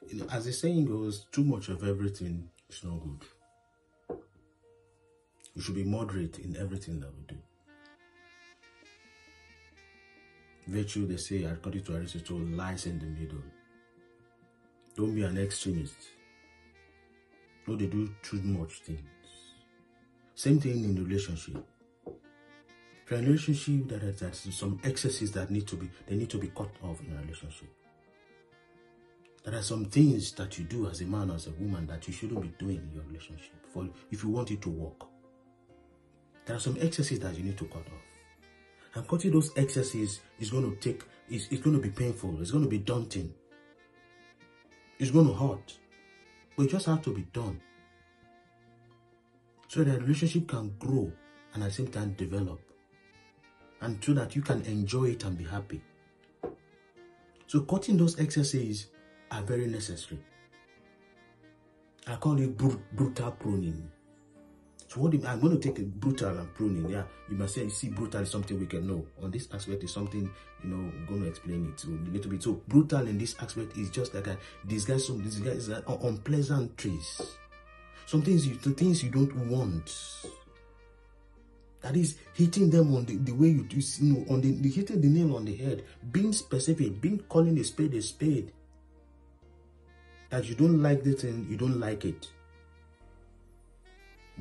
You know, as the saying goes, too much of everything is not good. We should be moderate in everything that we do. Virtue, they say, according to Aristotle, lies in the middle. Don't be an extremist. No, they do too much things. Same thing in relationship. For a relationship, there's some excesses that need to be cut off in a relationship. There are some things that you do as a man or as a woman that you shouldn't be doing in your relationship if you want it to work. There are some excesses that you need to cut off. And cutting those excesses is going to be painful. It's going to be daunting. It's going to hurt. But it just has to be done. So that the relationship can grow and at the same time develop. And so that you can enjoy it and be happy. So cutting those excesses are very necessary. I call it brutal pruning. So I'm going to take a brutal and pruning. Yeah, you must say, you see, brutal is something we can know. On this aspect is something, you know, I'm going to explain it a little bit. So brutal in this aspect is just like these guys is unpleasant trees. Some things you don't want. That is hitting them on the way you do, you know, on the hitting the nail on the head. Being specific, calling a spade. That you don't like this and you don't like it.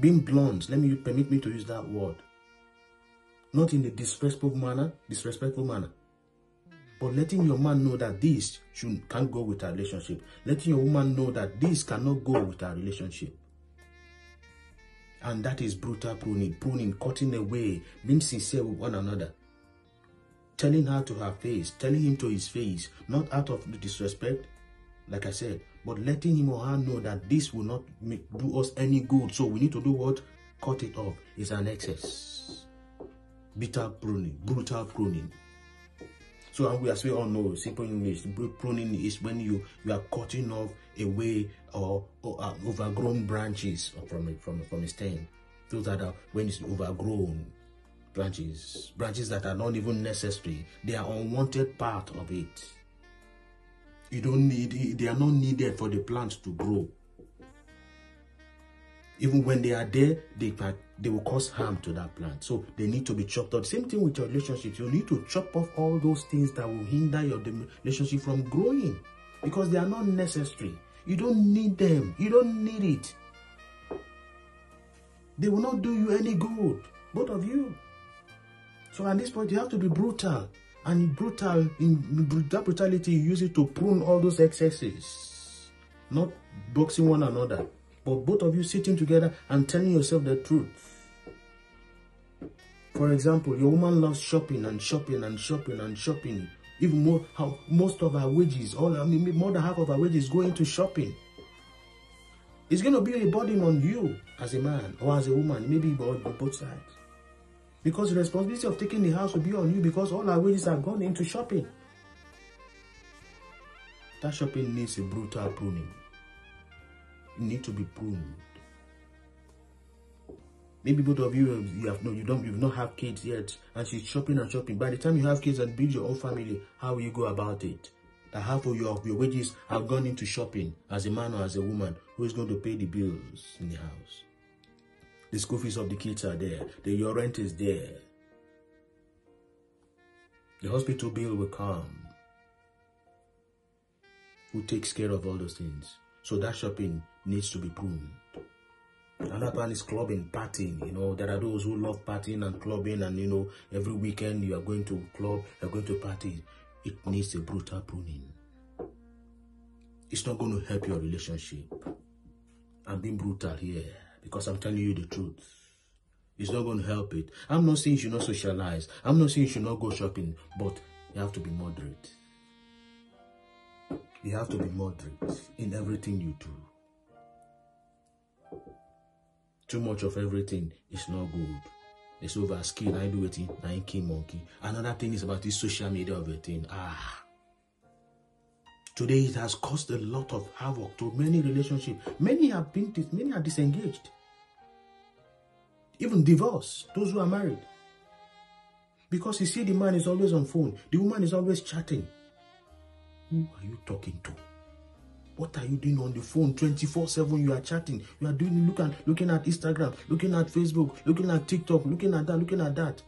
Being blunt, permit me to use that word. Not in a disrespectful manner, but letting your man know that this can't go with our relationship. Letting your woman know that this cannot go with our relationship. And that is brutal pruning, cutting away, being sincere with one another. Telling her to her face, telling him to his face, not out of disrespect, like I said, but letting him or her know that this will not do us any good. So we need to do what? Cut it off. It's an excess. Brutal pruning. So as we all know, simple English, pruning is when you are cutting off away or overgrown branches from a stem. Those are when it's overgrown branches that are not even necessary. They are unwanted part of it. They are not needed for the plant to grow. Even when they are there, they will cause harm to that plant. So they need to be chopped off. Same thing with your relationships. You need to chop off all those things that will hinder your relationship from growing. Because they are not necessary. You don't need them. You don't need it. They will not do you any good. Both of you. So at this point, you have to be brutal. And in that brutality, you use it to prune all those excesses. Not boxing one another. But both of you sitting together and telling yourself the truth. For example, your woman loves shopping and shopping and shopping and shopping. Even more, most of her wages, more than half of her wages go into shopping. It's going to be a burden on you as a man or as a woman, maybe both sides. Because the responsibility of taking the house will be on you because all our wages are gone into shopping. That shopping needs a brutal pruning. You need to be pruned. Maybe both of you you've not have kids yet, and she's shopping and shopping. By the time you have kids and build your own family, how will you go about it? That half of your wages have gone into shopping as a man or as a woman. Who is going to pay the bills in the house? The school fees of the kids are there. Your rent is there. The hospital bill will come. Who takes care of all those things? So that shopping needs to be pruned. Another plan is clubbing, partying. You know, there are those who love partying and clubbing, and you know, every weekend you are going to club, you are going to party. It needs a brutal pruning. It's not going to help your relationship. I'm being brutal here because I'm telling you the truth. It's not going to help it. I'm not saying you should not socialize. I'm not saying you should not go shopping, but you have to be moderate. You have to be moderate in everything you do. Too much of everything is not good. It's over skill. I do it. I ain't monkey. Another thing is about this social media of a thing. Today it has caused a lot of havoc to many relationships. Many are disengaged. Even divorced. Those who are married. Because you see, the man is always on phone. The woman is always chatting. Who are you talking to? What are you doing on the phone 24/7? You are chatting. You are doing looking at Instagram, looking at Facebook, looking at TikTok, looking at that.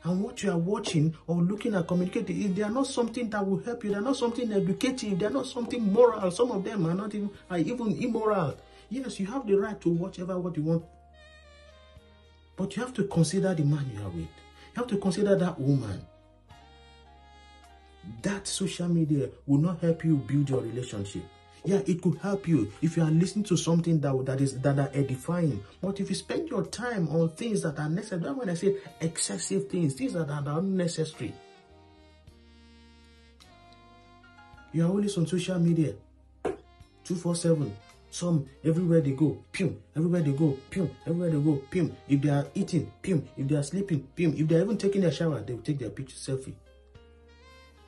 And what you are watching or looking at, communicating, if they are not something that will help you, they are not something educative, they are not something moral. Some of them are even immoral. Yes, you have the right to watch what you want. But you have to consider the man you are with. You have to consider that woman. That social media will not help you build your relationship. Yeah, it could help you if you are listening to something that are edifying. But if you spend your time on things that are necessary, that's when I say excessive things that are unnecessary. You are always on social media 24/7. Some everywhere they go, pum. Everywhere they go, pum. Everywhere they go, pum. If they are eating, pum. If they are sleeping, pum. If they are even taking a shower, they will take their picture, selfie.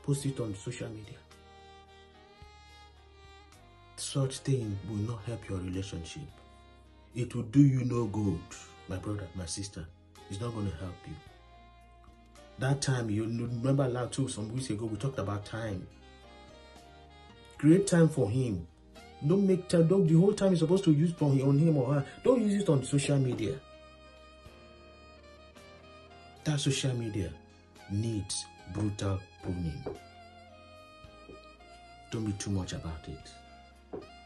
Post it on social media. Such thing will not help your relationship. It will do you no good, my brother, my sister. It's not going to help you. That time, you remember now too, some weeks ago, we talked about time. Create time for him. Don't make time. The whole time you're supposed to use on him or her. Don't use it on social media. That social media needs brutal pruning. Don't be too much about it.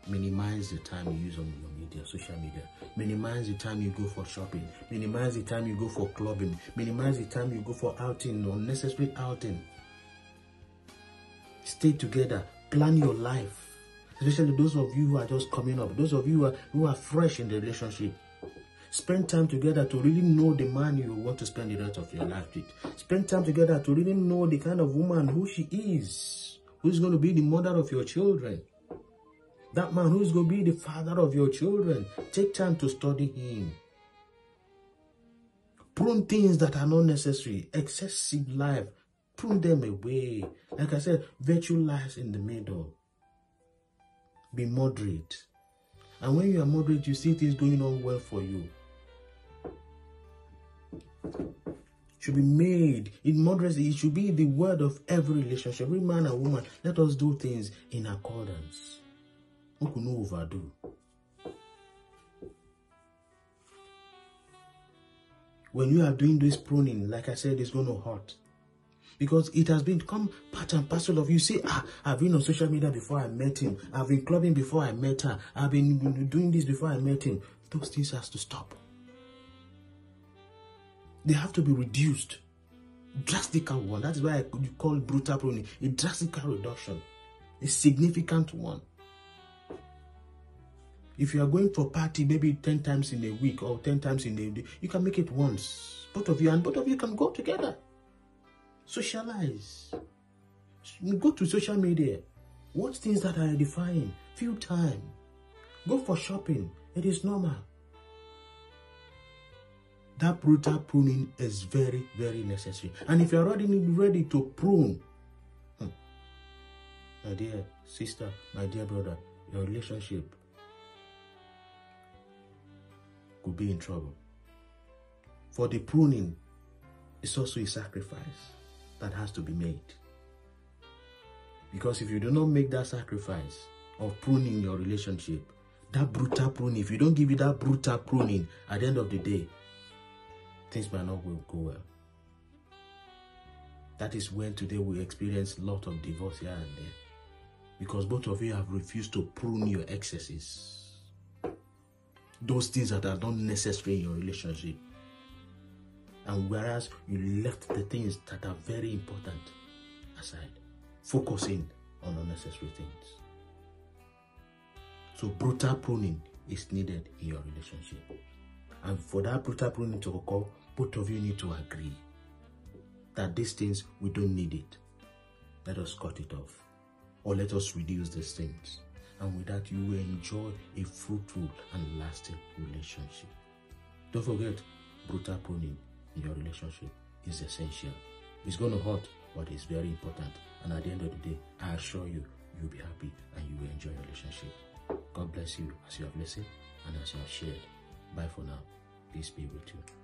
Minimize the time you use on your media, social media. Minimize the time you go for shopping. Minimize the time you go for clubbing. Minimize the time you go for outing, unnecessary outing. Stay together. Plan your life. Especially those of you who are just coming up. Those of you who are fresh in the relationship. Spend time together to really know the man you want to spend the rest of your life with. Spend time together to really know the kind of woman who she is. Who's going to be the mother of your children. That man who's going to be the father of your children. Take time to study him. Prune things that are not necessary. Excessive life. Prune them away. Like I said, virtue lies in the middle. Be moderate. And when you are moderate, you see things going on well for you. Should be made in moderacy. It should be the word of every relationship. Every man and woman, let us do things in accordance. We could not overdo. When you are doing this pruning, like I said, it's going to hurt. Because it has become part and parcel of you. See, I've been on social media before I met him. I've been clubbing before I met her. I've been doing this before I met him. Those things has to stop. They have to be reduced. Drastical one. That is why I call brutal pruning a drastical reduction. A significant one. If you are going for a party maybe 10 times in a week or 10 times in a day, you can make it once. Both of you can go together. Socialize. Go to social media. Watch things that are edifying. Few time. Go for shopping. It is normal. That brutal pruning is very, very necessary. And if you're already ready to prune, my dear sister, my dear brother, your relationship could be in trouble. For the pruning, it's also a sacrifice that has to be made. Because if you do not make that sacrifice of pruning your relationship, that brutal pruning, if you don't give it that brutal pruning, at the end of the day, things might not go well. That is when today we experience a lot of divorce here and there. Because both of you have refused to prune your excesses. Those things that are not necessary in your relationship. And whereas you left the things that are very important aside, focusing on unnecessary things. So brutal pruning is needed in your relationship. And for that brutal pruning to occur, both of you need to agree that these things, we don't need it. Let us cut it off. Or let us reduce these things. And with that, you will enjoy a fruitful and lasting relationship. Don't forget, brutal pruning in your relationship is essential. It's going to hurt, but it's very important. And at the end of the day, I assure you, you'll be happy and you will enjoy your relationship. God bless you as you have listened and as you have shared. Bye for now. Peace be with you.